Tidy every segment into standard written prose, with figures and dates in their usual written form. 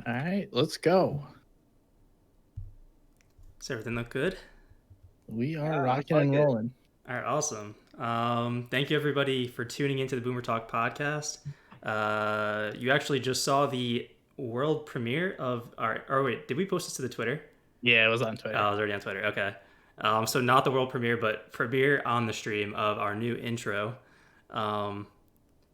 All right, let's go. Does everything look good? We are Yeah, looks rocking like and it. rolling. All right, awesome. Thank you everybody for tuning into the Boomer Talk podcast. You actually just saw the world premiere of our. Or wait, did we post this to the Twitter? Yeah, it was on Oh, Twitter. it was already on Twitter. Okay. So not the world premiere, but premiere on the stream of our new intro. Um,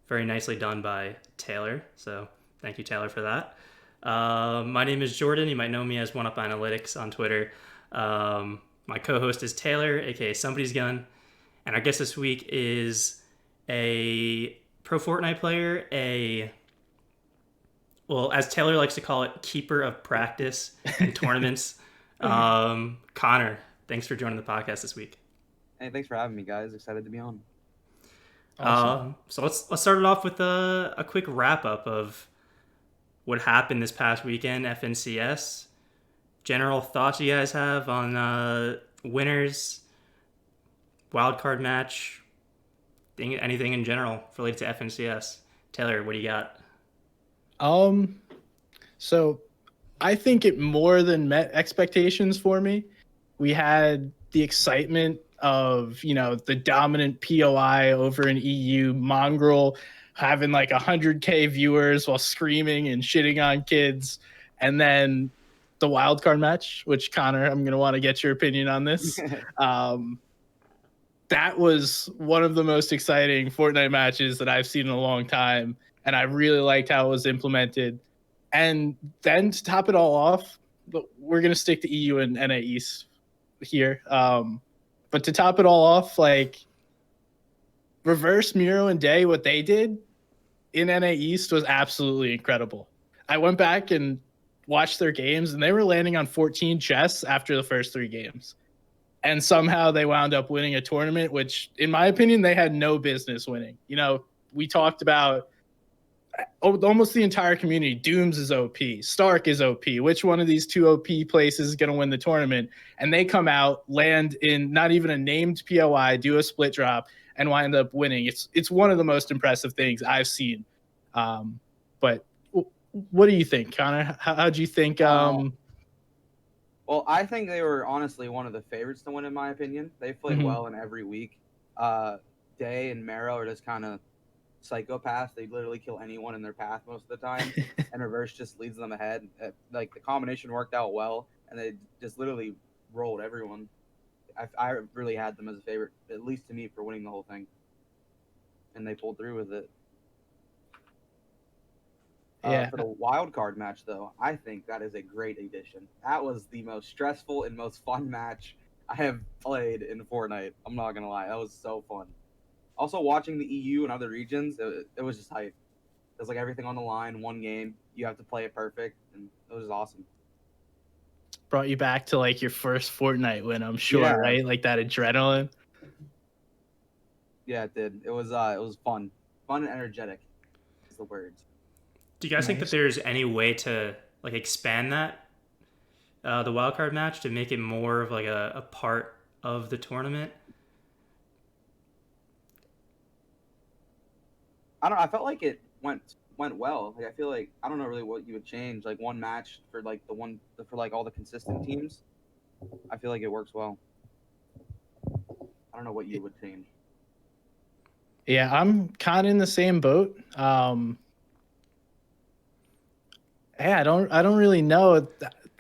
very nicely done by Taylor. So thank you, Taylor, for that. My name is Jordan. You might know me as One Up Analytics on Twitter. My co-host is Taylor, aka Somebody's Gun, and our guest this week is a pro Fortnite player, as Taylor likes to call it, keeper of practice and tournaments. Connor, thanks for joining the podcast this week. Hey, thanks for having me, guys. Excited to be on. Awesome. So let's start it off with a quick wrap up of what happened this past weekend, FNCS. General thoughts you guys have on winners, wildcard match, anything in general related to FNCS. Taylor, what do you got? So I think it more than met expectations for me. We had the excitement of, the dominant POI over in EU, Mongrel having like 100K viewers while screaming and shitting on kids. And then the wild card match, which Connor, I'm going to want to get your opinion on this. That was one of the most exciting Fortnite matches that I've seen in a long time. And I really liked how it was implemented. And then to top it all off, we're going to stick to EU and NA East here. But to top it all off, like Reverse, Miro, and Day, what they did in NA East was absolutely incredible. I went back and watched their games, and they were landing on 14 chests after the first 3 games. And somehow they wound up winning a tournament, which, in my opinion, they had no business winning. We talked about almost the entire community. Dooms is OP. Stark is OP. Which one of these 2 OP places is going to win the tournament? And they come out, land in not even a named POI, do a split drop, and wind up winning. It's one of the most impressive things I've seen. But what do you think, Connor? How do you think? Well, I think they were honestly one of the favorites to win, in my opinion. They played well in every week. Day and Marrow are just kind of psychopaths. They literally kill anyone in their path most of the time, and Reverse just leads them ahead. Like the combination worked out well, and they just literally rolled everyone. I really had them as a favorite, at least to me, for winning the whole thing, and they pulled through with it. Yeah. For the wild card match, though, I think that is a great addition. That was the most stressful and most fun match I have played in Fortnite. I'm not gonna lie, that was so fun. Also, watching the EU and other regions, it was just hype. It was like everything on the line, one game. You have to play it perfect, and it was awesome. Brought you back to like your first Fortnite win, I'm sure, Yeah. right? Like that adrenaline. Yeah, it did. It was fun and energetic. Is the words. Do you guys think that there's any way to like expand that the wildcard match to make it more of like a part of the tournament? I felt like it went well. Like I feel like I don't know really what you would change. Like one match for like for like all the consistent teams. I feel like it works well. I don't know what you would change. Yeah, I'm kind of in the same boat. I don't really know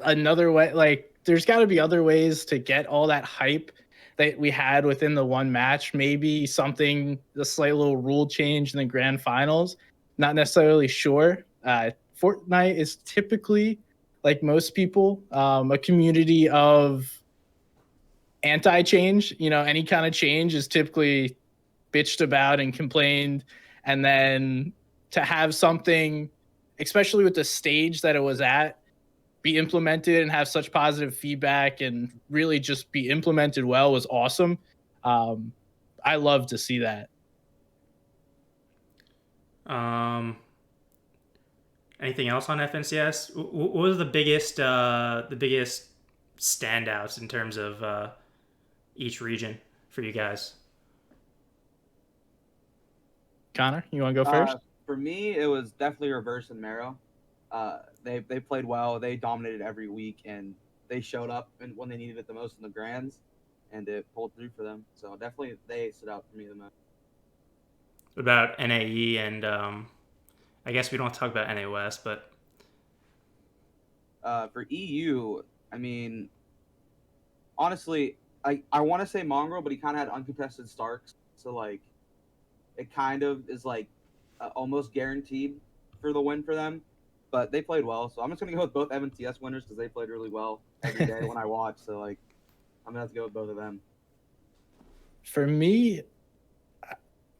another way. Like, there's got to be other ways to get all that hype that we had within the one match. Maybe something, a slight little rule change in the grand finals. Not necessarily sure. Fortnite is typically, like most people, a community of anti-change. Any kind of change is typically bitched about and complained, and then to have something, especially with the stage that it was at, be implemented and have such positive feedback and really just be implemented well was awesome. I love to see that. Anything else on FNCS? What was the biggest standouts in terms of each region for you guys? Connor, you want to go first? For me, it was definitely Reverse and Marrow. They played well. They dominated every week, and they showed up and when they needed it the most in the grands, and it pulled through for them. So definitely they stood out for me the most. What about NAE and I guess we don't talk about NA West, but For EU, I mean, honestly, I want to say Mongrel, but he kind of had uncontested Starks, so like it kind of is like almost guaranteed for the win for them. But they played well, so I'm just gonna go with both MNTS winners because they played really well every day when I watch. So like, I'm gonna have to go with both of them. For me,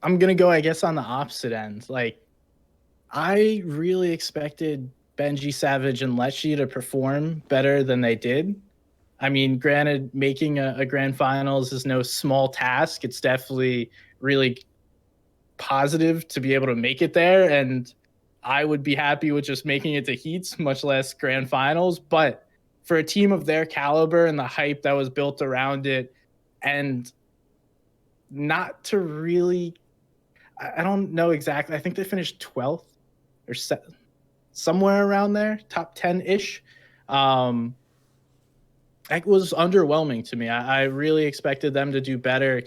I'm gonna go, I guess, on the opposite end. Like, I really expected Benji, Savage, and Lecce to perform better than they did. I mean, granted, making a grand finals is no small task. It's definitely really positive to be able to make it there, and I would be happy with just making it to heats, much less grand finals. But for a team of their caliber and the hype that was built around it, and not to really, I don't know exactly. I think they finished 12th or somewhere around there, top 10-ish. It was underwhelming to me. I really expected them to do better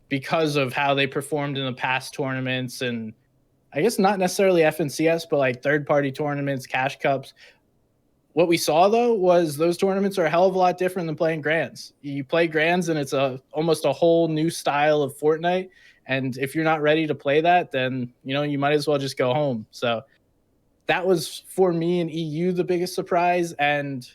because of how they performed in the past tournaments, and I guess not necessarily FNCS, but like third-party tournaments, cash cups. What we saw though was those tournaments are a hell of a lot different than playing grands. You play grands and it's almost a whole new style of Fortnite. And if you're not ready to play that, then you might as well just go home. So that was for me in EU the biggest surprise. And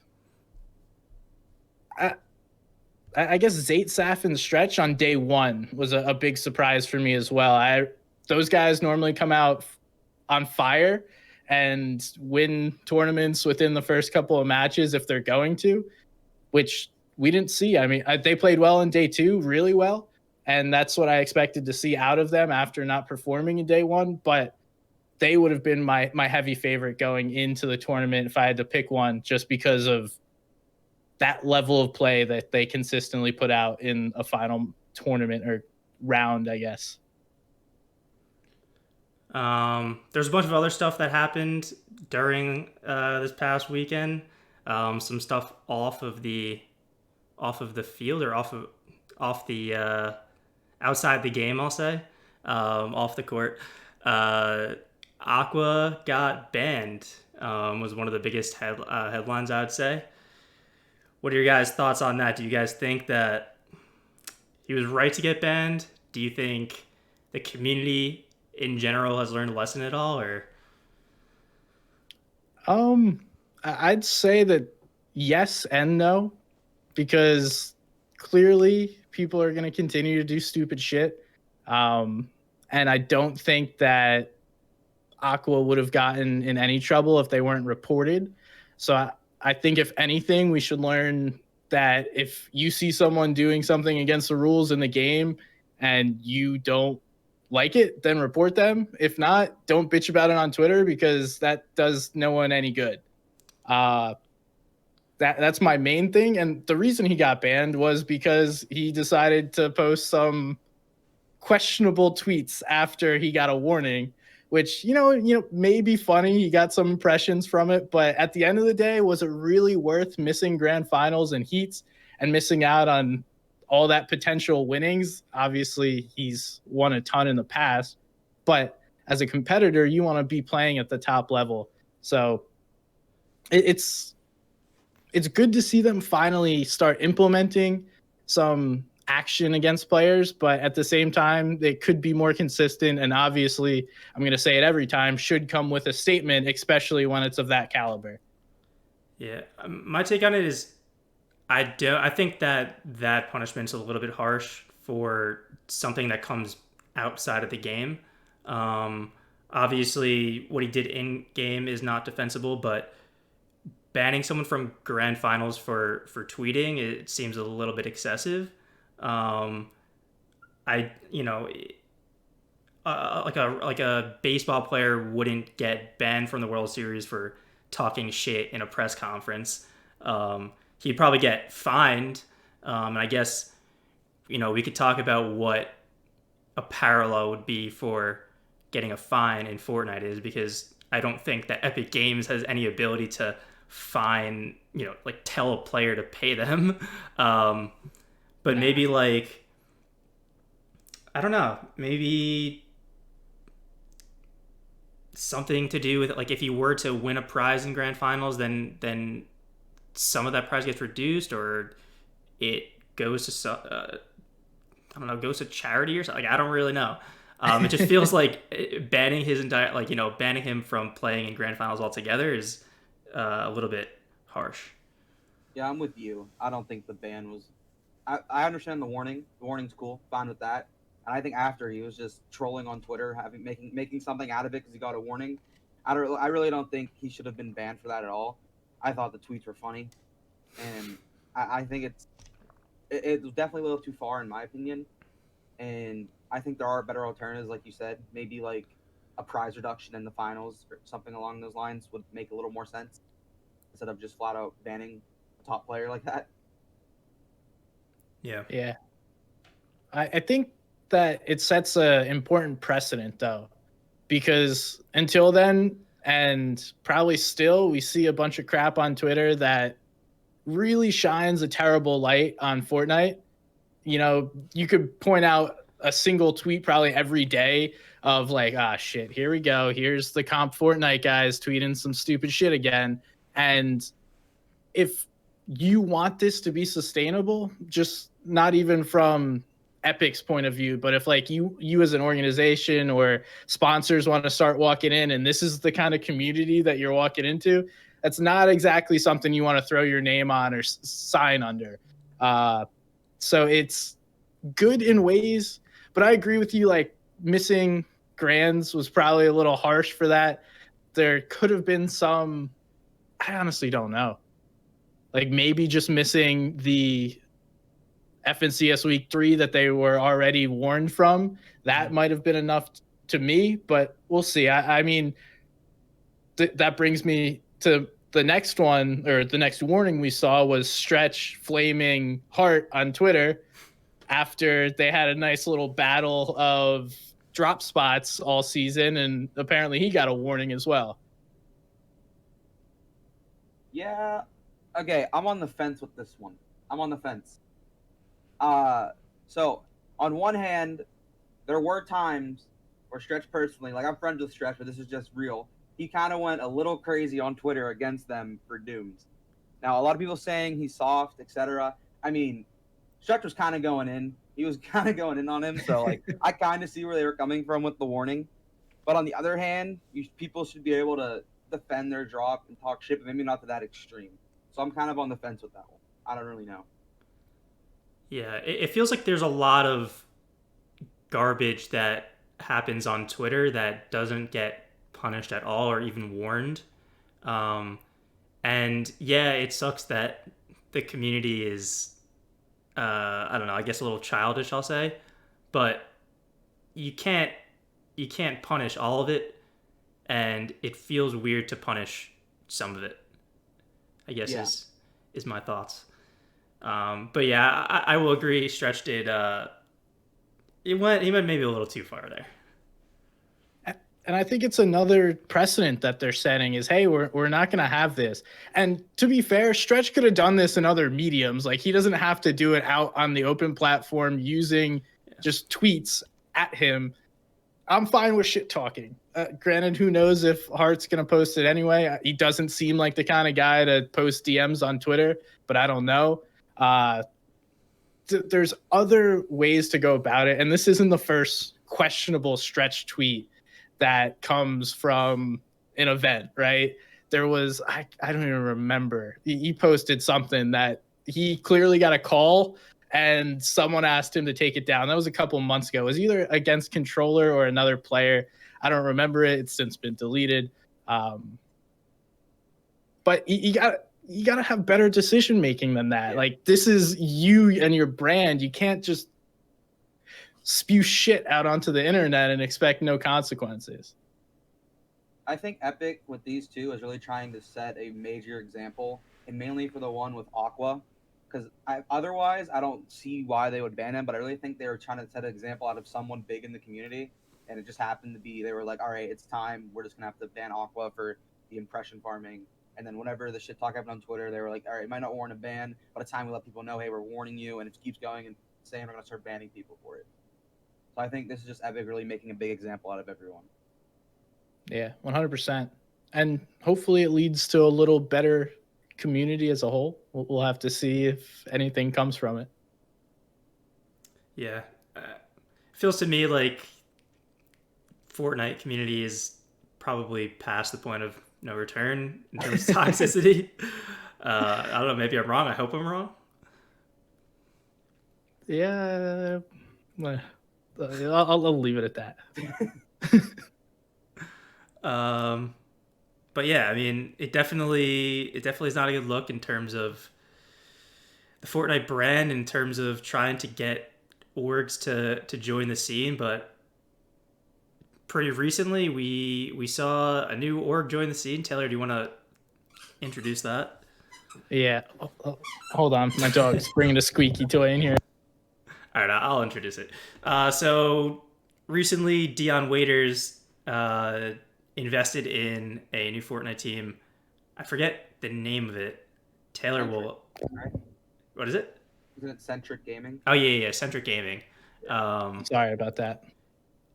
I guess Zayt, Saf, and Stretch on day one was a big surprise for me as well. Those guys normally come out on fire and win tournaments within the first couple of matches if they're going to, which we didn't see. I mean, they played well in day two, really well, and that's what I expected to see out of them after not performing in day one. But they would have been my heavy favorite going into the tournament if I had to pick one, just because of that level of play that they consistently put out in a final tournament or round, I guess. There's a bunch of other stuff that happened during this past weekend. Some stuff off of the field or off the outside the game, I'll say, off the court. Aqua got banned. Was one of the biggest headlines, I would say. What are your guys' thoughts on that? Do you guys think that he was right to get banned? Do you think the community in general has learned a lesson at all, or? I'd say that yes and no, because clearly people are going to continue to do stupid shit. And I don't think that Aqua would have gotten in any trouble if they weren't reported. So I think if anything, we should learn that if you see someone doing something against the rules in the game and you don't like it, then report them. If not, don't bitch about it on Twitter, because that does no one any good. That's my main thing. And the reason he got banned was because he decided to post some questionable tweets after he got a warning, which, may be funny. He got some impressions from it, but at the end of the day, was it really worth missing grand finals and heats and missing out on all that potential winnings? Obviously, he's won a ton in the past, but as a competitor, you want to be playing at the top level. So it's good to see them finally start implementing some action against players, but at the same time, they could be more consistent. And obviously, I'm going to say it every time, should come with a statement, especially when it's of that caliber. Yeah, my take on it is, I think that punishment's a little bit harsh for something that comes outside of the game. Obviously, what he did in game is not defensible, but banning someone from grand finals for tweeting, it seems a little bit excessive. Like a baseball player wouldn't get banned from the World Series for talking shit in a press conference. He'd probably get fined. And I guess, we could talk about what a parallel would be for getting a fine in Fortnite is, because I don't think that Epic Games has any ability to fine, like tell a player to pay them. But maybe like, I don't know, maybe something to do with like if you were to win a prize in grand finals, then some of that prize gets reduced, or it goes to I don't know, goes to charity or something. Like, I don't really know. It just feels like banning his entire, like, banning him from playing in grand finals altogether is a little bit harsh. Yeah, I'm with you. I don't think the ban was. I understand the warning. The warning's cool. Fine with that. And I think after he was just trolling on Twitter, making something out of it because he got a warning. I really don't think he should have been banned for that at all. I thought the tweets were funny, and I think it was definitely a little too far in my opinion. And I think there are better alternatives, like you said. Maybe like a prize reduction in the finals or something along those lines would make a little more sense instead of just flat out banning a top player like that. Yeah. Yeah. I think that it sets an important precedent, though, because until then, and probably still, we see a bunch of crap on Twitter that really shines a terrible light on Fortnite. You could point out a single tweet probably every day of like, shit, here we go. Here's the comp Fortnite guys tweeting some stupid shit again. And if you want this to be sustainable, just not even from Epic's point of view, but if like you as an organization or sponsors want to start walking in and this is the kind of community that you're walking into, that's not exactly something you want to throw your name on or sign under. So it's good in ways, but I agree with you, like missing grands was probably a little harsh for that. There could have been some, I honestly don't know. Like maybe just missing the FNCS Week 3 that they were already warned from. That might have been enough to me, but we'll see. I mean, that brings me to the next one, or the next warning we saw was Stretch flaming Hart on Twitter after they had a nice little battle of drop spots all season, and apparently he got a warning as well. Yeah. Okay, I'm on the fence with this one. I'm on the fence. So on one hand, there were times where Stretch personally, like I'm friends with Stretch, but this is just real. He kind of went a little crazy on Twitter against them for Dooms. Now, a lot of people saying he's soft, etc. I mean, Stretch was kind of going in. He was kind of going in on him. So, like, I kind of see where they were coming from with the warning. But on the other hand, people should be able to defend their drop and talk shit, but maybe not to that extreme. So I'm kind of on the fence with that one. I don't really know. Yeah, it feels like there's a lot of garbage that happens on Twitter that doesn't get punished at all or even warned. And yeah, it sucks that the community is, I don't know, I guess a little childish, I'll say, but you can't punish all of it, and it feels weird to punish some of it, I guess. Yeah. is my thoughts. But yeah, I will agree. Stretch did. He went maybe a little too far there. And I think it's another precedent that they're setting is, hey, we're not going to have this. And to be fair, Stretch could have done this in other mediums. Like, he doesn't have to do it out on the open platform using just tweets at him. I'm fine with shit talking. Granted, who knows if Hart's going to post it anyway. He doesn't seem like the kind of guy to post DMs on Twitter, but I don't know. There's other ways to go about it. And this isn't the first questionable Stretch tweet that comes from an event, right? There was, I don't even remember. He posted something that he clearly got a call and someone asked him to take it down. That was a couple months ago. It was either against Controller or another player. I don't remember it. It's since been deleted. But you got to have better decision making than that. Yeah. Like, this is you and your brand. You can't just spew shit out onto the internet and expect no consequences. I think Epic with these two is really trying to set a major example, and mainly for the one with Aqua, because otherwise I don't see why they would ban him, but I really think they were trying to set an example out of someone big in the community. and it just happened to be they were like, all right, it's time. We're just gonna have to ban Aqua for the impression farming. And then whenever the shit talk happened on Twitter, they were like, all right, it might not warrant a ban, but it's time we let people know, hey, we're warning you, and it keeps going and saying we're gonna start banning people for it. So I think this is just Epic really making a big example out of everyone. Yeah, 100%. And hopefully it leads to a little better community as a whole. We'll have to see if anything comes from it. Yeah. Feels to me like Fortnite community is probably past the point of no return in terms of toxicity. I don't know. Maybe I'm wrong. I hope I'm wrong. Yeah. I'll leave it at that. But yeah, I mean, it definitely is not a good look in terms of the Fortnite brand, in terms of trying to get orgs to join the scene. But pretty recently, we saw a new org join the scene. Taylor, do you want to introduce that? Yeah. Hold on, my dog's bringing a squeaky toy in here. All right, I'll introduce it. So recently, Dion Waiters invested in a new Fortnite team. I forget the name of it. Taylor will. Right? What is it? Isn't it Centric Gaming? Oh yeah, Centric Gaming. Sorry about that.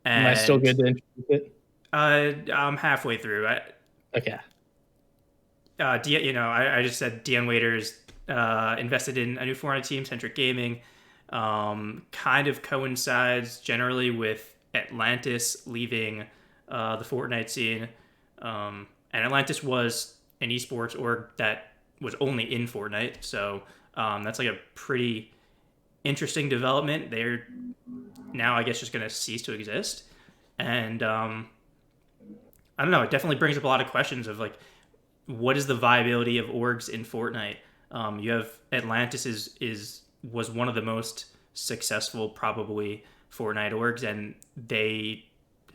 And, am I still good to introduce it? I'm halfway through. Okay. I just said Dion Waiters invested in a new Fortnite team, Centric Gaming. Kind of coincides generally with Atlantis leaving the Fortnite scene. And Atlantis was an esports org that was only in Fortnite, so that's like a pretty interesting development. They're now, I guess, just going to cease to exist. And I don't know, it definitely brings up a lot of questions of like, what is the viability of orgs in Fortnite? You have Atlantis was one of the most successful probably Fortnite orgs, and they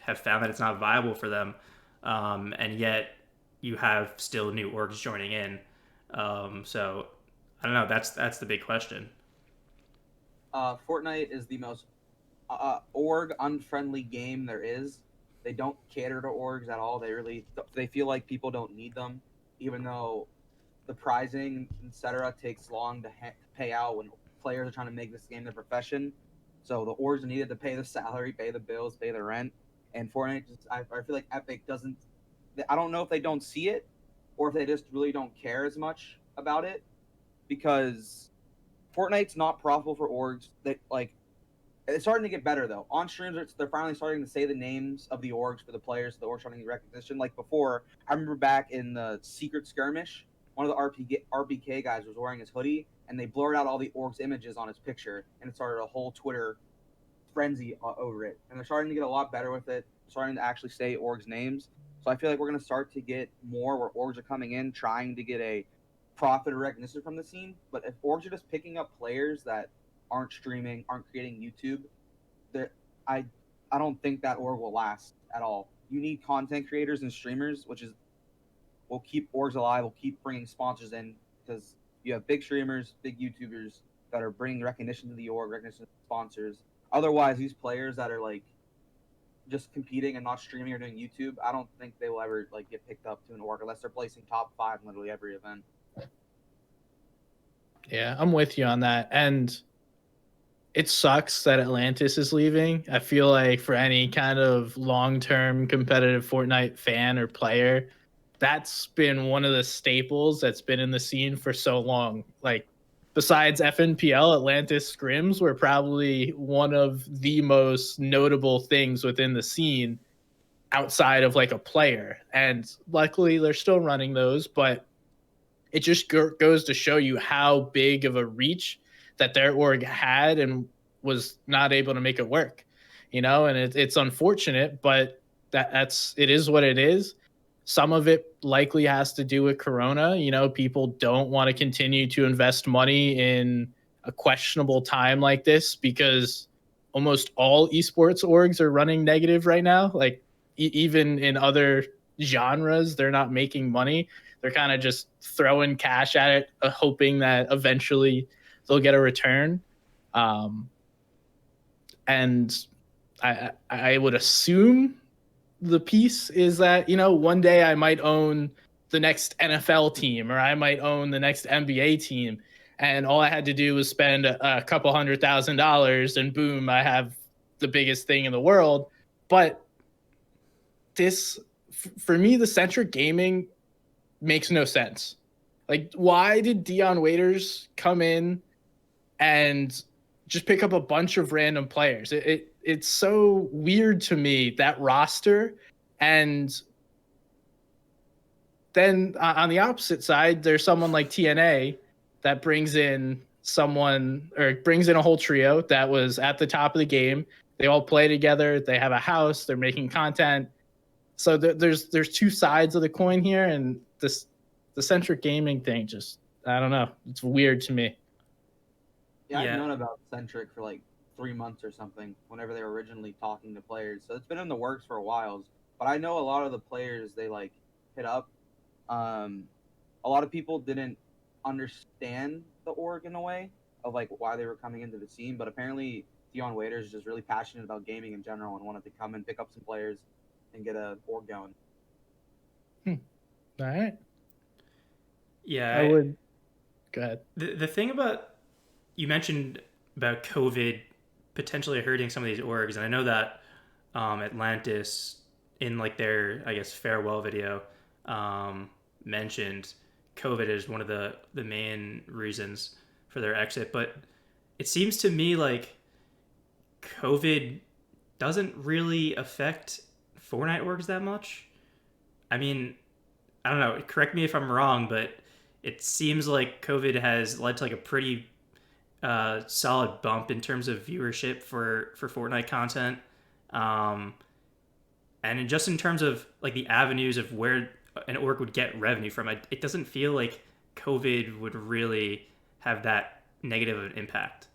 have found that it's not viable for them. And yet you have still new orgs joining in. So I don't know. That's the big question. Fortnite is the most org unfriendly game there is. They don't cater to orgs at all. They feel like people don't need them, even though the prizing, etc., takes long to pay out when players are trying to make this game their profession. So the orgs are needed to pay the salary, pay the bills, pay the rent. And Fortnite, I feel like Epic doesn't. I don't know if they don't see it, or if they just really don't care as much about it, because Fortnite's not profitable for orgs. That like, it's starting to get better though. On streams, they're finally starting to say the names of the orgs for the players. So the orgs starting to get recognition. Like before, I remember back in the Secret Skirmish, one of the RBK guys was wearing his hoodie, and they blurred out all the orgs' images on his picture, and it started a whole Twitter frenzy over it. And they're starting to get a lot better with it, starting to actually say orgs' names. So I feel like we're going to start to get more where orgs are coming in, trying to get a profit or recognition from the scene. But if orgs are just picking up players that aren't streaming, aren't creating YouTube, I don't think that org will last at all. You need content creators and streamers, which will keep orgs alive, will keep bringing sponsors in, because you have big streamers, big YouTubers that are bringing recognition to the org, recognition to sponsors. Otherwise, these players that are like just competing and not streaming or doing YouTube, I don't think they will ever like get picked up to an org unless they're placing top 5 in literally every event. Yeah, I'm with you on that. And it sucks that Atlantis is leaving. I feel like for any kind of long-term competitive Fortnite fan or player, that's been one of the staples that's been in the scene for so long. Like, besides FNPL, Atlantis Scrims were probably one of the most notable things within the scene outside of like a player. And luckily they're still running those, but it just goes to show you how big of a reach that their org had and was not able to make it work, and it's unfortunate, but it is what it is. Some of it likely has to do with Corona. People don't want to continue to invest money in a questionable time like this because almost all esports orgs are running negative right now. Like even in other genres, they're not making money. They're kind of just throwing cash at it, hoping that eventually they'll get a return. And I would assume the piece is that, you know, one day I might own the next NFL team, or I might own the next NBA team, and all I had to do was spend a couple $100,000 and boom, I have the biggest thing in the world. But this, for me, the centric gaming makes no sense. Like, why did Dion Waiters come in and just pick up a bunch of random players? It's so weird to me, that roster. And then on the opposite side, there's someone like TNA that brings in someone, or brings in a whole trio that was at the top of the game. They all play together. They have a house. They're making content. So there's two sides of the coin here, and the centric gaming thing, just, I don't know. It's weird to me. Yeah, I've known about Centric for like 3 months or something, whenever they were originally talking to players. So it's been in the works for a while. But I know a lot of the players they like hit up. A lot of people didn't understand the org in a way of like why they were coming into the scene. But apparently Dion Waiters is just really passionate about gaming in general and wanted to come and pick up some players and get a org going. All right. Yeah, I would. Go ahead. The thing about, you mentioned about COVID potentially hurting some of these orgs, and I know that Atlantis, in like their, I guess, farewell video, mentioned COVID as one of the main reasons for their exit. But it seems to me like COVID doesn't really affect Fortnite orgs that much. I mean, I don't know, correct me if I'm wrong, but it seems like COVID has led to like a pretty solid bump in terms of viewership for Fortnite content, and just in terms of like the avenues of where an org would get revenue from. It doesn't feel like COVID would really have that negative of an impact.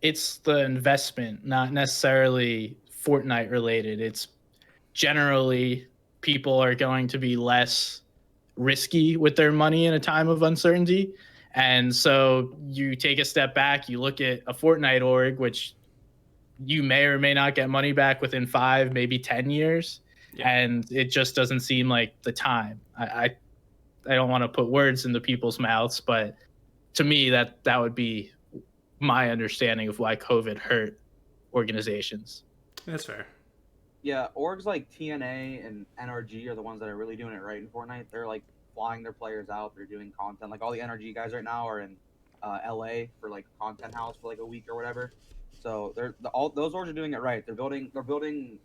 It's the investment, not necessarily Fortnite related. It's generally people are going to be less risky with their money in a time of uncertainty. And so you take a step back, you look at a Fortnite org, which you may or may not get money back within 5, maybe 10 years. Yeah. And it just doesn't seem like the time. I don't want to put words into people's mouths, but to me, that would be my understanding of why COVID hurt organizations. That's fair. Yeah, orgs like TNA and NRG are the ones that are really doing it right in Fortnite. They're like flying their players out. They're doing content. Like all the NRG guys right now are in LA for like content house for like a week or whatever. So all those orgs are doing it right. They're building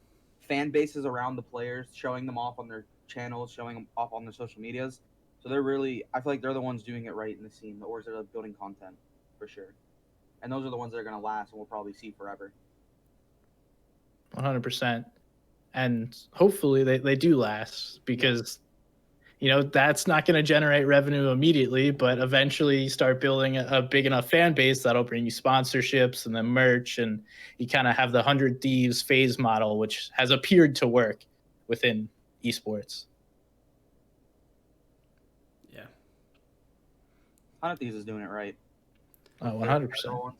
fan bases around the players, showing them off on their channels, showing them off on their social medias. So I feel like they're the ones doing it right in the scene. The orgs that are building content for sure, and those are the ones that are going to last and we'll probably see forever. 100%. And hopefully they do last, because you know that's not going to generate revenue immediately, but eventually you start building a big enough fan base that'll bring you sponsorships and then merch, and you kind of have the 100 Thieves phase model, which has appeared to work within esports. Yeah, 100 Thieves is doing it right. 100%. And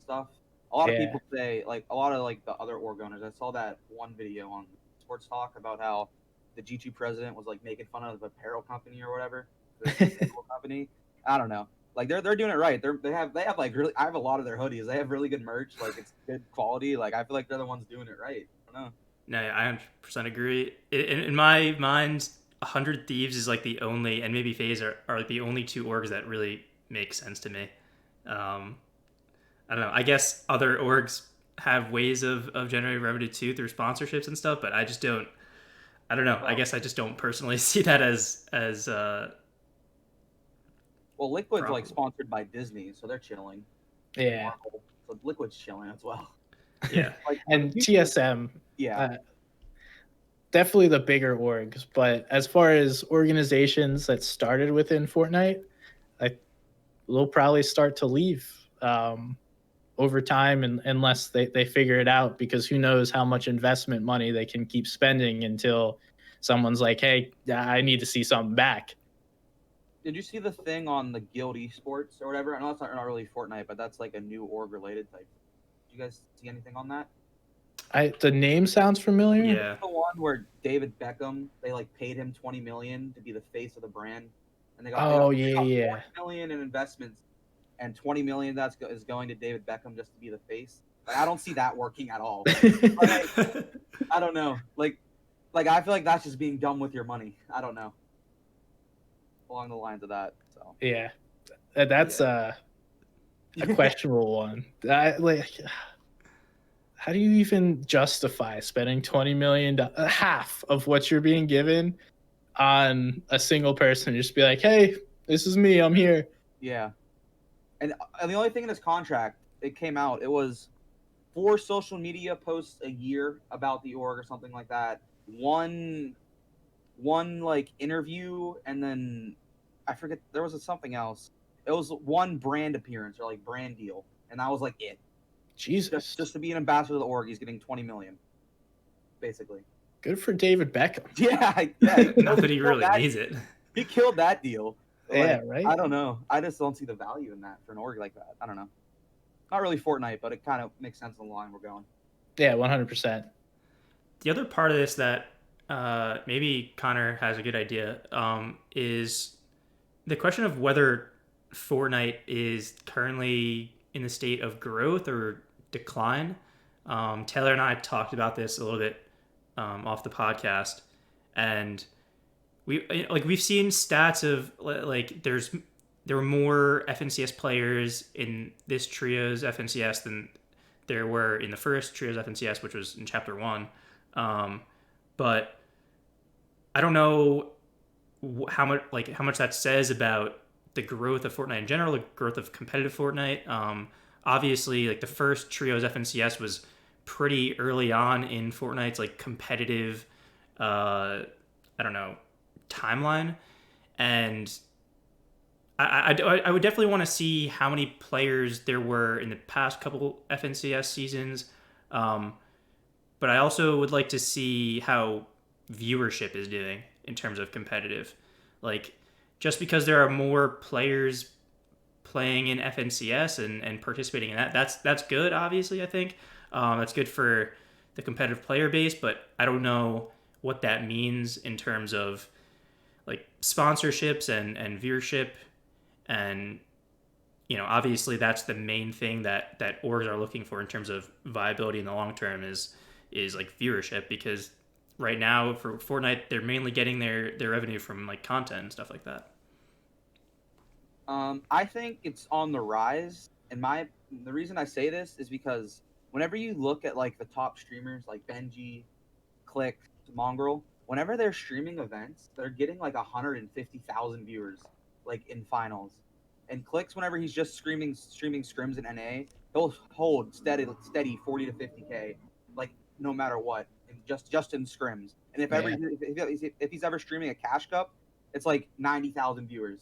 stuff. A lot of people say, like a lot of like the other org owners. I saw that one video on Sports Talk about how the G2 president was like making fun of the apparel company or whatever, the company. I don't know. Like they're doing it right. They have like really. I have a lot of their hoodies. They have really good merch. Like it's good quality. Like I feel like they're the ones doing it right. I don't know. No, I 100% agree. In my mind, 100 Thieves is like the only, and maybe FaZe are like the only two orgs that really make sense to me. I don't know. I guess other orgs have ways of generating revenue too through sponsorships and stuff, but I just don't. I don't know. I guess I just don't personally see that as well, Liquid's probably like sponsored by Disney, so they're chilling. Yeah. So Liquid's chilling as well. Yeah. Like, and TSM. Yeah. Definitely the bigger orgs, but as far as organizations that started within Fortnite, they'll probably start to leave over time, unless they figure it out, because who knows how much investment money they can keep spending until someone's like, hey, I need to see something back. Did you see the thing on the Guild Esports or whatever? I know it's not really Fortnite, but that's like a new org related type. Did you guys see anything on that? The name sounds familiar. Yeah. The one where David Beckham, they like paid him $20 million to be the face of the brand, and they got yeah. $40 million in investments, and $20 million is going to David Beckham just to be the face. Like, I don't see that working at all. Like, I don't know. Like I feel like that's just being dumb with your money. I don't know. Along the lines of that. So Yeah, that's a questionable one. How do you even justify spending $20 million, half of what you're being given, on a single person? Just be like, hey, this is me, I'm here. Yeah. And the only thing in his contract, it came out, it was 4 social media posts a year about the org or something like that. One like interview, and then I forget, there was something else. It was 1 brand appearance or like brand deal, and that was like it. Jesus. Just to be an ambassador of the org, he's getting $20 million, basically. Good for David Beckham. Yeah. Not that he really needs it. He killed that deal. Like, yeah, right. I don't know. I just don't see the value in that for an org like that. I don't know. Not really Fortnite, but it kind of makes sense in the line we're going. Yeah, 100%. The other part of this that maybe Connor has a good idea is the question of whether Fortnite is currently in the state of growth or decline. Taylor and I talked about this a little bit off the podcast, and we've seen stats of like there were more FNCS players in this trio's FNCS than there were in the first trio's FNCS, which was in Chapter 1. But I don't know how much that says about the growth of Fortnite in general, the growth of competitive Fortnite. Obviously, like the first trio's FNCS was pretty early on in Fortnite's like competitive, I don't know, timeline, and I would definitely want to see how many players there were in the past couple FNCS seasons, but I also would like to see how viewership is doing in terms of competitive. Like, just because there are more players playing in FNCS and participating in that's good. Obviously, I think that's good for the competitive player base, but I don't know what that means in terms of like sponsorships and viewership. And obviously that's the main thing that orgs are looking for in terms of viability in the long term is like viewership, because right now for Fortnite they're mainly getting their revenue from like content and stuff like that. I think it's on the rise, and the reason I say this is because whenever you look at like the top streamers like Benji, Click, Mongrel, whenever they're streaming events, they're getting like 150,000 viewers like in finals. And Clicks, whenever he's just streaming scrims in NA, he'll hold steady 40 to 50K, like no matter what, and just in scrims. And if he's ever streaming a Cash Cup, it's like 90,000 viewers.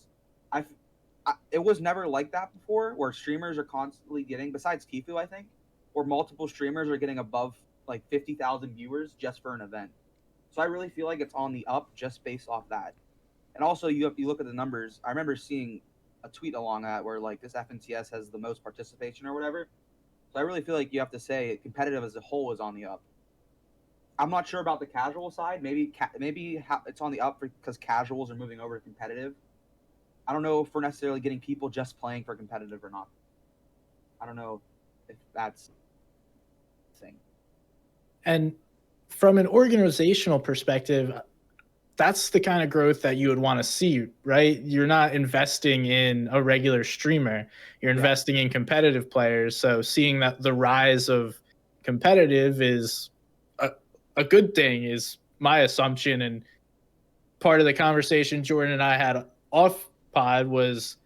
It was never like that before, where streamers are constantly getting, besides Tifu, I think, where multiple streamers are getting above like 50,000 viewers just for an event. So I really feel like it's on the up just based off that. And also, you look at the numbers. I remember seeing a tweet along that where like this FNCS has the most participation or whatever. So I really feel like you have to say competitive as a whole is on the up. I'm not sure about the casual side. Maybe it's on the up because casuals are moving over to competitive. I don't know if we're necessarily getting people just playing for competitive or not. I don't know if that's the thing. And from an organizational perspective, that's the kind of growth that you would want to see, right? You're not investing in a regular streamer. You're investing in competitive players. So seeing that the rise of competitive is a good thing is my assumption. And part of the conversation Jordan and I had off pod was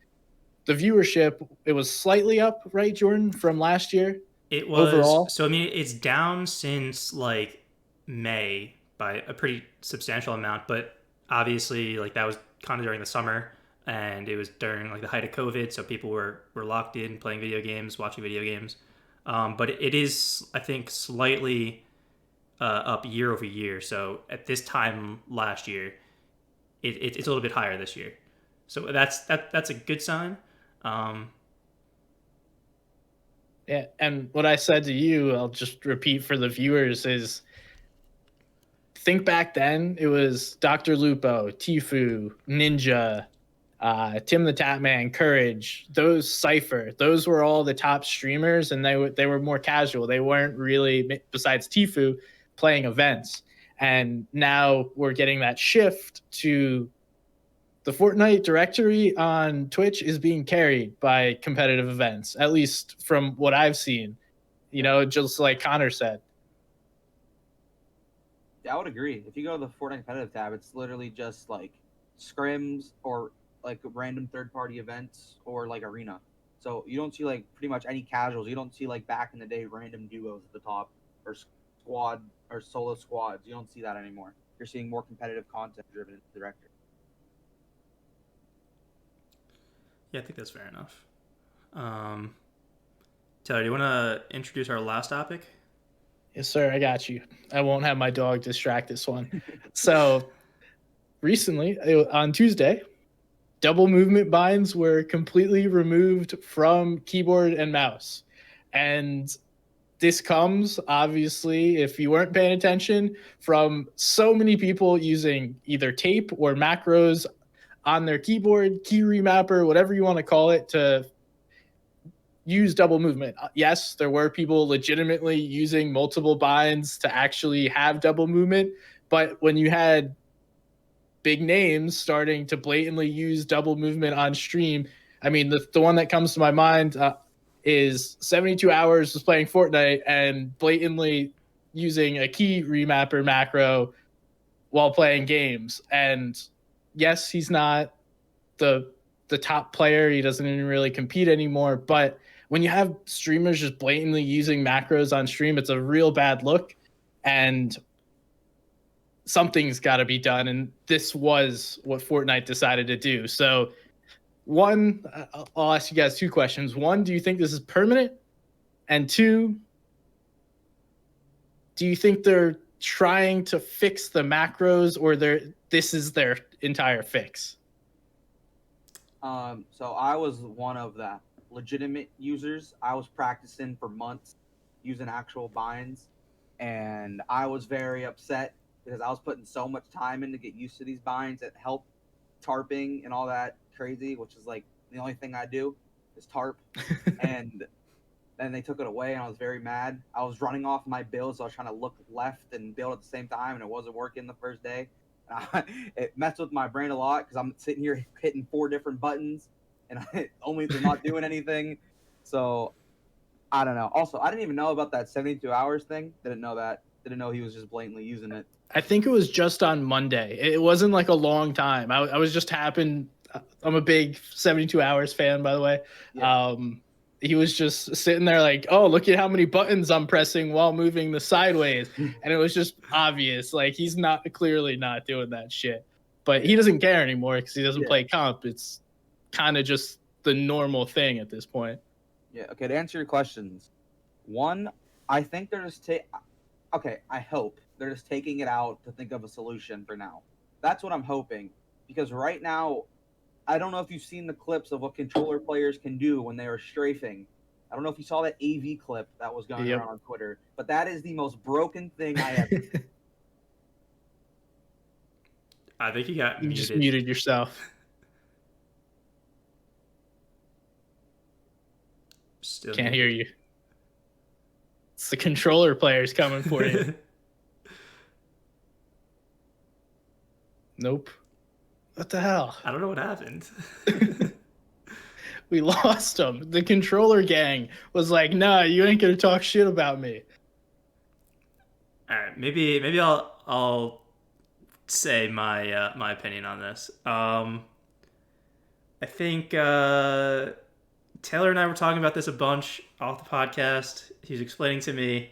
the viewership. It was slightly up, right, Jordan, from last year? It was overall. So I mean, it's down since like May by a pretty substantial amount, but obviously like that was kind of during the summer, and it was during like the height of COVID, so people were locked in playing video games, watching video games. But it is, I think, slightly up year over year. So at this time last year, it's a little bit higher this year. So that's a good sign. Yeah, and what I said to you, I'll just repeat for the viewers, is think back then, it was Dr. Lupo, Tfue, Ninja, Tim the Tatman, Courage, those Cypher, those were all the top streamers, and they were more casual. They weren't really, besides Tfue, playing events. And now we're getting that shift to the Fortnite directory on Twitch is being carried by competitive events, at least from what I've seen. You know, just like Connor said. Yeah, I would agree. If you go to the Fortnite competitive tab, it's literally just like scrims or like random third-party events or like arena. So you don't see like pretty much any casuals. You don't see like back in the day random duos at the top or squad or solo squads. You don't see that anymore. You're seeing more competitive content driven director. Yeah, I think that's fair enough. Taylor, do you want to introduce our last topic? Yes, sir. I got you. I won't have my dog distract this one. So recently, on Tuesday, double movement binds were completely removed from keyboard and mouse. And this comes, obviously, if you weren't paying attention, from so many people using either tape or macros on their keyboard, key remapper, whatever you want to call it, to use double movement. Yes, there were people legitimately using multiple binds to actually have double movement, but when you had big names starting to blatantly use double movement on stream, I mean, the one that comes to my mind is 72 Hours was playing Fortnite and blatantly using a key remapper macro while playing games. And yes, he's not the top player. He doesn't even really compete anymore, but when you have streamers just blatantly using macros on stream, it's a real bad look, and something's got to be done. And this was what Fortnite decided to do. So one, I'll ask you guys two questions. One, do you think this is permanent? And two, do you think they're trying to fix the macros, or this is their entire fix? So I was one of the legitimate users. I was practicing for months using actual binds, and I was very upset because I was putting so much time in to get used to these binds that help tarping and all that crazy, which is like the only thing I do is tarp. And then they took it away, and I was very mad. I was running off my build, so I was trying to look left and build at the same time, and it wasn't working the first day. It messed with my brain a lot because I'm sitting here hitting 4 different buttons, and they're not doing anything. So I don't know. Also, I didn't even know about that 72 hours thing. Didn't know that. Didn't know he was just blatantly using it. I think it was just on Monday. It wasn't like a long time. I was just happened. I'm a big 72 Hours fan, by the way. Yeah. He was just sitting there like, oh, look at how many buttons I'm pressing while moving the sideways. And it was just obvious. Like, he's clearly not doing that shit. But he doesn't care anymore because he doesn't play comp. It's kind of just the normal thing at this point. Yeah, okay, to answer your questions. One, I think they're just I hope they're just taking it out to think of a solution for now. That's what I'm hoping. Because right now, I don't know if you've seen the clips of what controller players can do when they are strafing. I don't know if you saw that AV clip that was going around on Twitter, but that is the most broken thing I ever seen. I think you got muted. Just muted yourself. Still can't hear you. It's the controller players coming for you. Nope. What the hell? I don't know what happened. We lost them. The controller gang was like, nah, you ain't gonna talk shit about me. All right, maybe I'll say my opinion on this. I think Taylor and I were talking about this a bunch off the podcast. He was explaining to me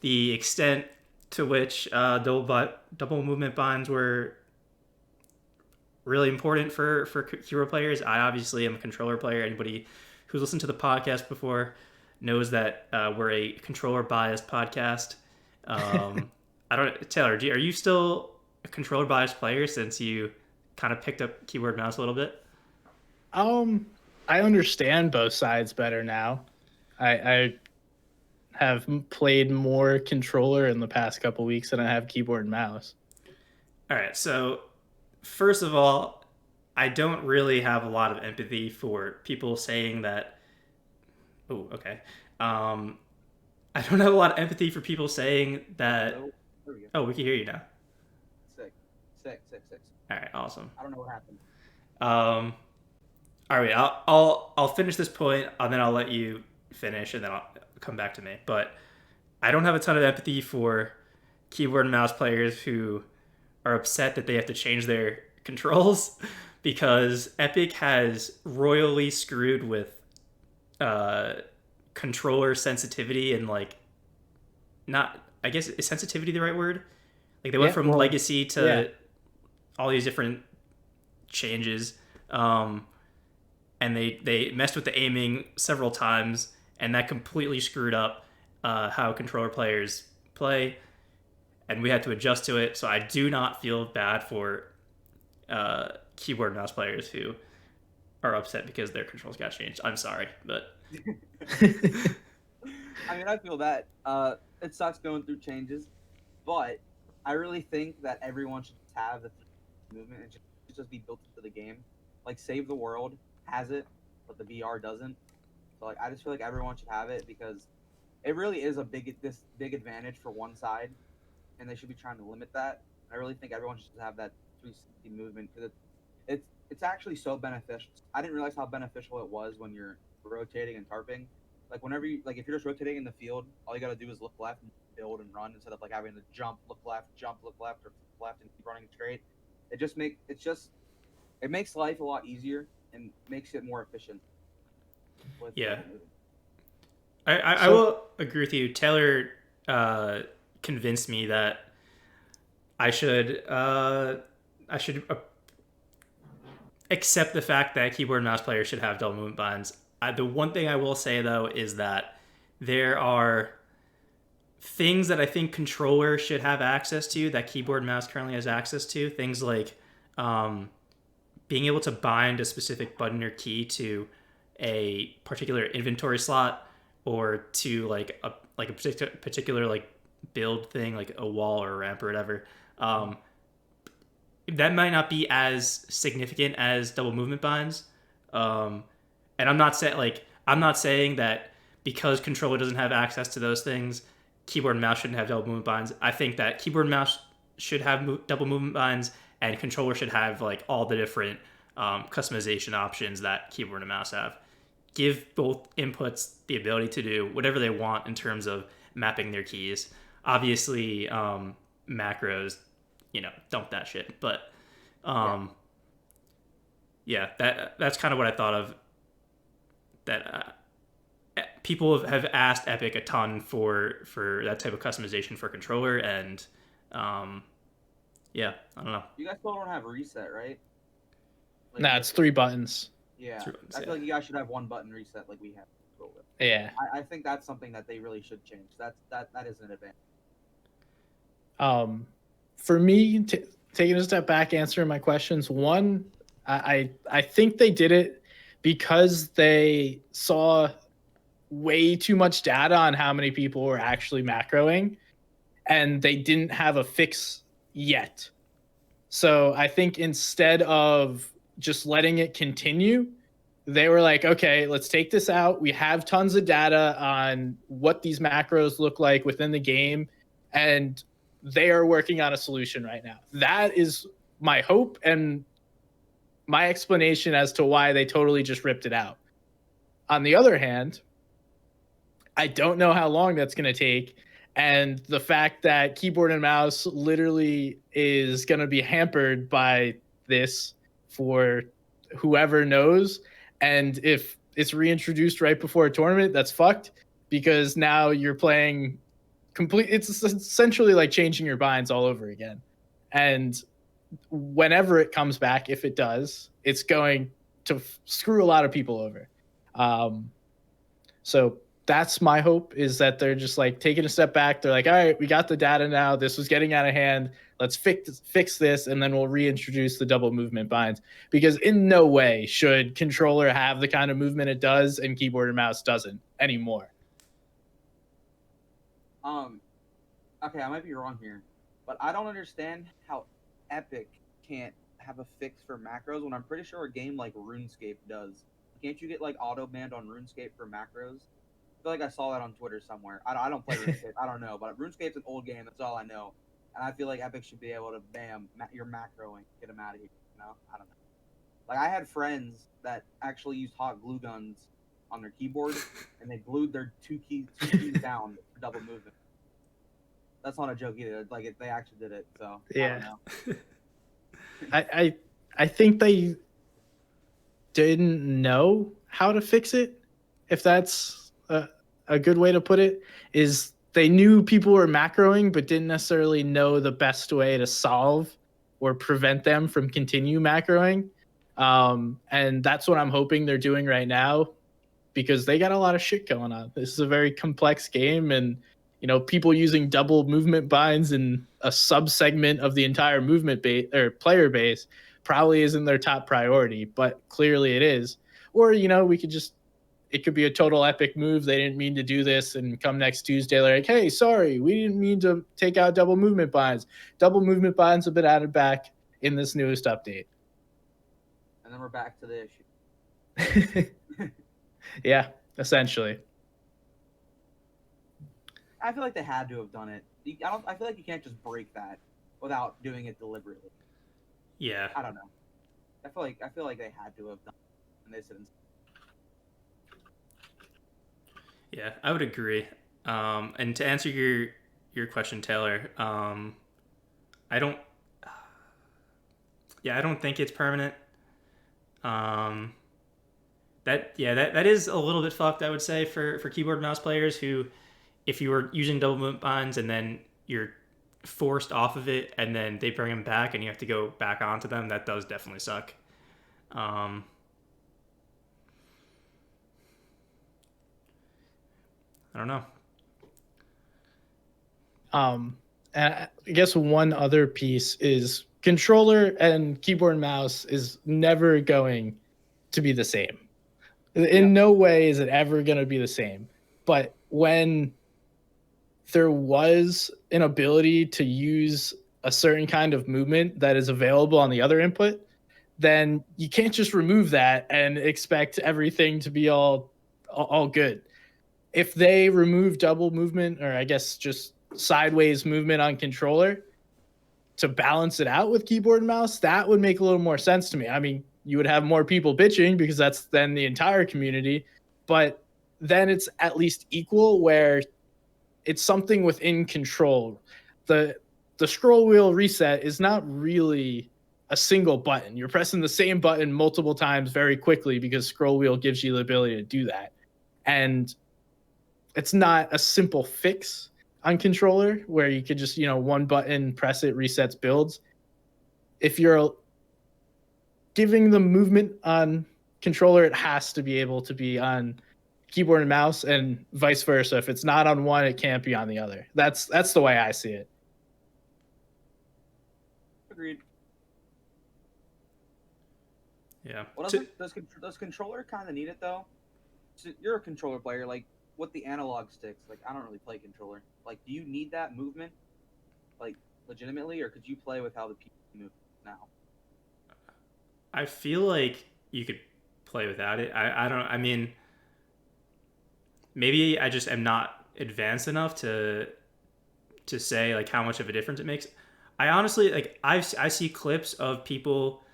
the extent to which double movement binds were really important for hero players. I obviously am a controller player. Anybody who's listened to the podcast before knows that we're a controller biased podcast. Taylor, are you still a controller biased player since you kind of picked up keyboard mouse a little bit? I understand both sides better now. I have played more controller in the past couple weeks than I have keyboard and mouse. All right, so first of all, I don't really have a lot of empathy for people saying that. Oh, okay. I don't have a lot of empathy for people saying that. Hello? There we go. Oh, we can hear you now. Sick. All right, awesome. I don't know what happened. All right, I'll finish this point, and then I'll let you finish, and then I'll come back to me. But I don't have a ton of empathy for keyboard and mouse players who are upset that they have to change their controls because Epic has royally screwed with controller sensitivity and like not. I guess is sensitivity the right word? Like they went from legacy to all these different changes. And they messed with the aiming several times, and that completely screwed up how controller players play, and we had to adjust to it. So I do not feel bad for keyboard and mouse players who are upset because their controls got changed. I'm sorry, but I mean, I feel that it sucks going through changes, but I really think that everyone should have the movement and should just be built into the game. Like Save the World has it, but the VR doesn't. So like, I just feel like everyone should have it because it really is a big advantage for one side, and they should be trying to limit that. I really think everyone should have that 360 movement because it's actually so beneficial. I didn't realize how beneficial it was when you're rotating and tarping. Like whenever you if you're just rotating in the field, all you gotta do is look left and build and run instead of like having to jump, look left, or flip left and keep running straight. It makes life a lot easier and makes it more efficient. Yeah, I will agree with you. Taylor convinced me that I should accept the fact that keyboard and mouse players should have double movement buttons. The one thing I will say though is that there are things that I think controller should have access to that keyboard and mouse currently has access to. Things like being able to bind a specific button or key to a particular inventory slot or to like a particular like build thing, like a wall or a ramp or whatever. That might not be as significant as double movement binds. And I'm not saying that because controller doesn't have access to those things, keyboard and mouse shouldn't have double movement binds. I think that keyboard and mouse should have double movement binds, and controller should have like all the different customization options that keyboard and mouse have. Give both inputs the ability to do whatever they want in terms of mapping their keys. Obviously, macros, dump that shit. But that's kind of what I thought of. That people have asked Epic a ton for that type of customization for controller, and I don't know. You guys still don't have reset, right? Like, Nah, it's 3 buttons. Yeah, I feel like you guys should have 1 button reset like we have. Yeah. I think that's something that they really should change. That is an advantage. For me, taking a step back, answering my questions. One, I think they did it because they saw way too much data on how many people were actually macroing, and they didn't have a fix yet. So I think instead of just letting it continue, they were like, okay, let's take this out. We have tons of data on what these macros look like within the game, and they are working on a solution right now. That is my hope and my explanation as to why they totally just ripped it out. On the other hand, I don't know how long that's going to take. And the fact that keyboard and mouse literally is going to be hampered by this for whoever knows. And if it's reintroduced right before a tournament, that's fucked, because now you're playing it's essentially like changing your binds all over again. And whenever it comes back, if it does, it's going to screw a lot of people over. So that's my hope, is that they're just like taking a step back. They're like, all right, we got the data now. This was getting out of hand. Let's fix this, and then we'll reintroduce the double movement binds. Because in no way should controller have the kind of movement it does and keyboard and mouse doesn't anymore. Okay, I might be wrong here, but I don't understand how Epic can't have a fix for macros when I'm pretty sure a game like RuneScape does. Can't you get like auto banned on RuneScape for macros? I feel like I saw that on Twitter somewhere. I don't play RuneScape. I don't know, but RuneScape's an old game. That's all I know. And I feel like Epic should be able to bam your macroing, get them out of here. You know, I don't know. Like I had friends that actually used hot glue guns on their keyboard, and they glued their two keys down for double movement. That's not a joke either. Like they actually did it. So Yeah, I don't know. I think they didn't know how to fix it. If that's a good way to put it, is they knew people were macroing, but didn't necessarily know the best way to solve or prevent them from continue macroing. And that's what I'm hoping they're doing right now, because they got a lot of shit going on. This is a very complex game, and people using double movement binds in a sub-segment of the entire movement base or player base probably isn't their top priority, but clearly it is. Or, it could be a total Epic move. They didn't mean to do this, and come next Tuesday, they're like, hey, sorry, we didn't mean to take out double movement binds. Double movement binds have been added back in this newest update. And then we're back to the issue. Yeah, essentially. I feel like they had to have done it. I feel like you can't just break that without doing it deliberately. Yeah. I don't know. I feel like they had to have done it in this instance. Yeah, I would agree. And to answer your question, Taylor, I don't think it's permanent. That is a little bit fucked, I would say, for keyboard and mouse players who, if you were using double movement binds and then you're forced off of it and then they bring them back and you have to go back onto them, that does definitely suck. I don't know. And I guess one other piece is controller and keyboard and mouse is never going to be the same. In no way is it ever going to be the same. But when there was an ability to use a certain kind of movement that is available on the other input, then you can't just remove that and expect everything to be all good. If they remove double movement, or I guess just sideways movement on controller to balance it out with keyboard and mouse, that would make a little more sense to me. I mean, you would have more people bitching because that's then the entire community, but then it's at least equal, where it's something within control. The scroll wheel reset is not really a single button. You're pressing the same button multiple times very quickly because scroll wheel gives you the ability to do that. And it's not a simple fix on controller where you could just, one button, press it, resets, builds. If you're giving the movement on controller, it has to be able to be on keyboard and mouse, and vice versa. If it's not on one, it can't be on the other. That's the way I see it. Agreed. Yeah. Well, does controller kind of need it though? So you're a controller player, like with the analog sticks. Like I don't really play controller. Like, do you need that movement, like legitimately, or could you play with how the PC moves now? I feel like you could play without it. I don't. I mean, maybe I just am not advanced enough to say like how much of a difference it makes. I honestly like I see clips of people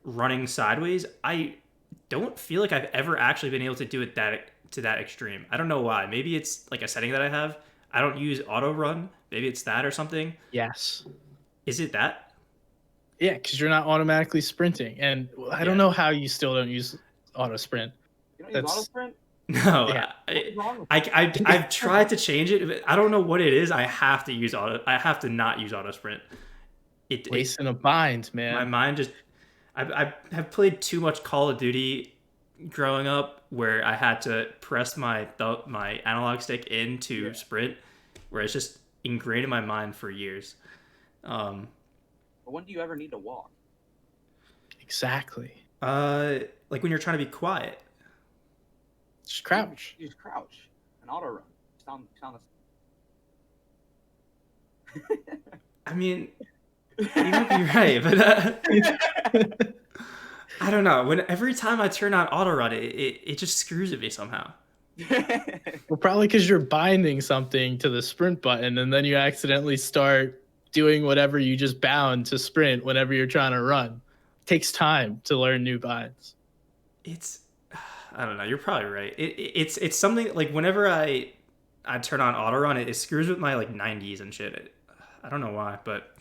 running sideways. I don't feel like I've ever actually been able to do it to that extreme. I don't know why. Maybe it's like a setting that I have. I don't use auto run. Maybe it's that or something. Yes. Is it that? Yeah, because you're not automatically sprinting, and I don't know how you still don't use auto sprint. You don't use auto sprint? No, Yeah. I've tried to change it, but I don't know what it is. I have to not use auto sprint. Wasting a bind, man. My mind just. I have played too much Call of Duty growing up where I had to press my analog stick into sprint, where it's just ingrained in my mind for years. But when do you ever need to walk? Exactly. Like when you're trying to be quiet. Just crouch. You just crouch and auto run. Sound I mean, you might be right, but I don't know. Every time I turn on auto run, it just screws with me somehow. Well, probably because you're binding something to the sprint button, and then you accidentally start doing whatever you just bound to sprint whenever you're trying to run. It takes time to learn new binds. I don't know. You're probably right. It's something like whenever I turn on auto run, it screws with my like 90s and shit. I don't know why, but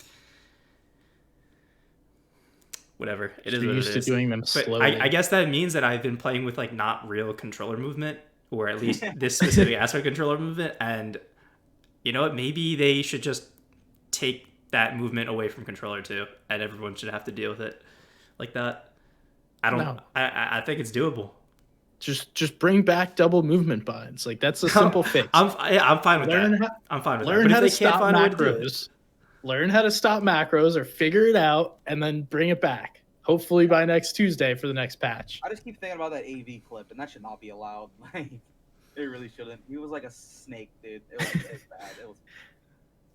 whatever. It is what it is. Used to doing them slowly. I guess that means that I've been playing with like not real controller movement, or at least this specific aspect of controller movement. And you know what? Maybe they should just take that movement away from controller too, and everyone should have to deal with it like that. I don't know. I think it's doable. Just bring back double movement binds. Like that's a simple fix. I'm fine with that. I'm fine with that. Learn how to stop macros. Learn how to stop macros or figure it out and then bring it back. Hopefully by next Tuesday for the next patch. I just keep thinking about that AV clip, and that should not be allowed. Like, it really shouldn't. He was like a snake, dude. It was bad. It was.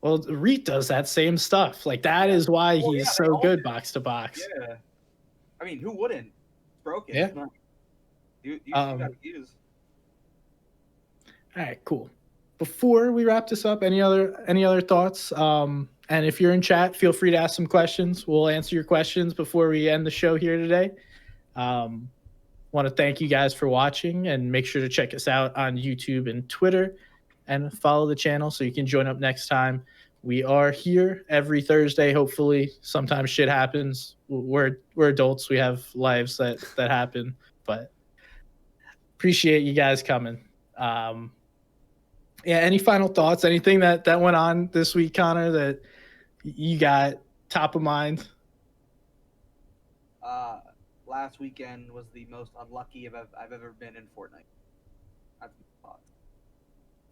Well, Reet does that same stuff. Like that is why he's so good box to box. Yeah. I mean, who wouldn't? It's broken. Yeah. You gotta use. All right, cool. Before we wrap this up, any other thoughts? And if you're in chat, feel free to ask some questions. We'll answer your questions before we end the show here today. Want to thank you guys for watching, and make sure to check us out on YouTube and Twitter, and follow the channel so you can join up next time. We are here every Thursday. Hopefully, sometimes shit happens. We're adults. We have lives that happen, but appreciate you guys coming. Yeah, any final thoughts? Anything that went on this week, Connor, that you got top of mind? Last weekend was the most unlucky I've ever been in Fortnite. That's my thoughts.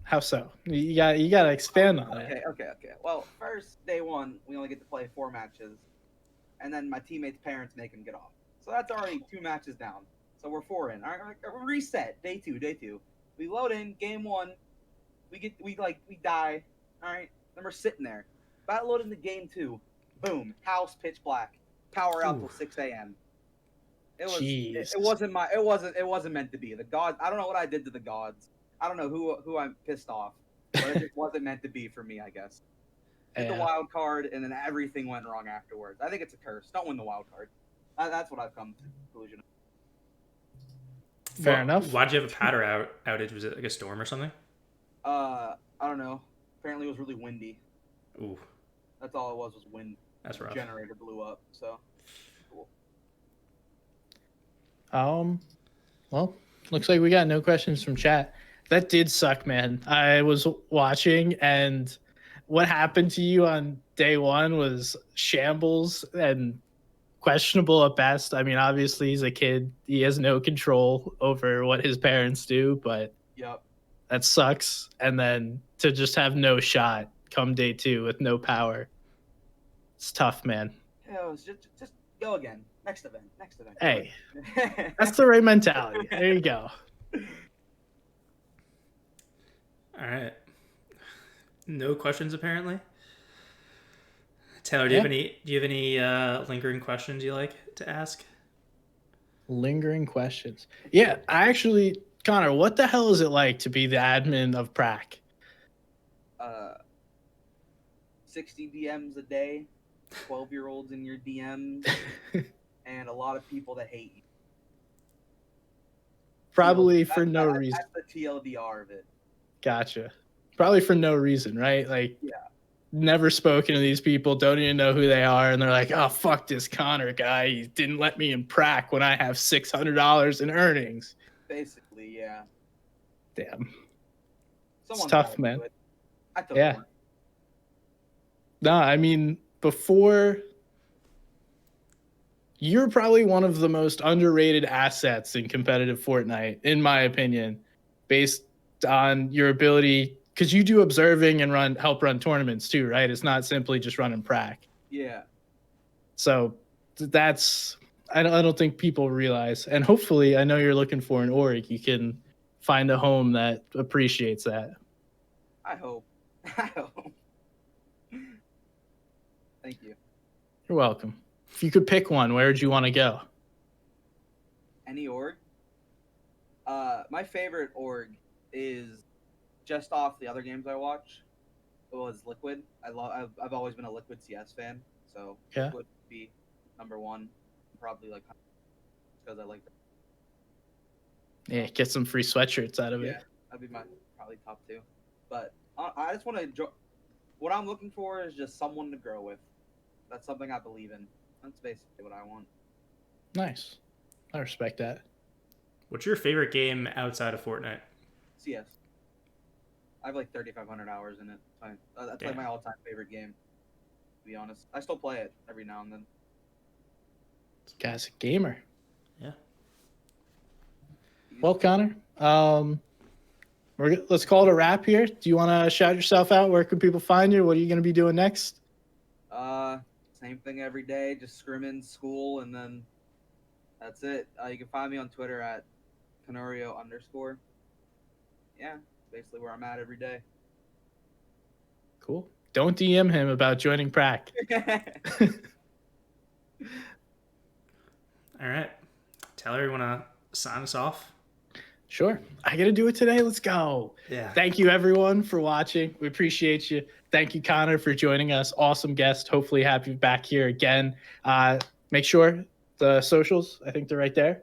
How so? You got to expand on it. Okay. Well, first day one, we only get to play 4 matches, and then my teammates' parents make them get off. So that's already 2 matches down. So we're 4 in. All right, reset. Day two. We load in game 1. We die. All right. Then we're sitting there. About load into game 2. Boom. House pitch black. Power out till 6 a.m. It wasn't meant to be. The gods. I don't know what I did to the gods. I don't know who I'm pissed off. But it just wasn't meant to be for me, I guess. Hit the wild card, and then everything went wrong afterwards. I think it's a curse. Don't win the wild card. That's what I've come to the conclusion of. Fair enough. Why'd you have a power outage? Was it like a storm or something? I don't know. Apparently it was really windy. Ooh. That's all it was wind. That's rough. The generator blew up, so cool. Well, looks like we got no questions from chat. That did suck, man. I was watching, and what happened to you on day 1 was shambles and questionable at best. I mean, obviously he's a kid. He has no control over what his parents do, but yep. That sucks. And then to just have no shot come day 2 with no power. It's tough, man. Yeah, it was just go again. Next event. Hey, that's the right mentality. There you go. All right. No questions apparently. Taylor, do you have any lingering questions you like to ask? Lingering questions. Yeah, Connor, what the hell is it like to be the admin of Prac? 60 DMs a day, 12-year-olds in your DMs, and a lot of people that hate you. Probably for no reason. That's the TLDR of it. Gotcha. Probably for no reason, right? Like, yeah. Never spoken to these people, don't even know who they are, and they're like, oh, fuck this Connor guy. He didn't let me in Prac when I have $600 in earnings. Basically, yeah. Damn. Someone's it's tough, man. I took yeah. one. No, I mean, before you're probably one of the most underrated assets in competitive Fortnite, in my opinion, based on your ability, because you do observing and help run tournaments too, right? It's not simply just running prac. Yeah. So that's I don't think people realize. And hopefully, I know you're looking for an org. You can find a home that appreciates that. I hope. I hope. Thank you. You're welcome. If you could pick one, where would you want to go? Any org? My favorite org is just off the other games I watch. It was Liquid. I've always been a Liquid CS fan, so Yeah. Liquid would be number one. Probably like because I like them. Yeah, get some free sweatshirts out of Yeah, it. that'd be my probably top two. But I just want to enjoy. What I'm looking for is just someone to grow with. That's something I believe in. That's basically what I want. Nice. I respect that. What's your favorite game outside of Fortnite? CS. I have like 3,500 hours in it. That's like my all-time favorite game. To be honest, I still play it every now and then. This guy's a gamer. Yeah. Well, Connor, let's call it a wrap here. Do you want to shout yourself out? Where can people find you? What are you going to be doing next? Same thing every day. Just scrimming, school, and then that's it. You can find me on Twitter at Connoreo _ Yeah, basically where I'm at every day. Cool. Don't DM him about joining prac. All right. Taylor, you want to sign us off? Sure. I got to do it today. Let's go. Yeah. Thank you, everyone, for watching. We appreciate you. Thank you, Connor, for joining us. Awesome guest. Hopefully have you back here again. Make sure the socials, I think they're right there.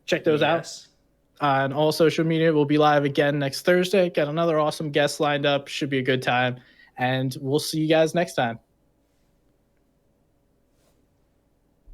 Check those out. On all social media. We'll be live again next Thursday. Got another awesome guest lined up. Should be a good time. And we'll see you guys next time.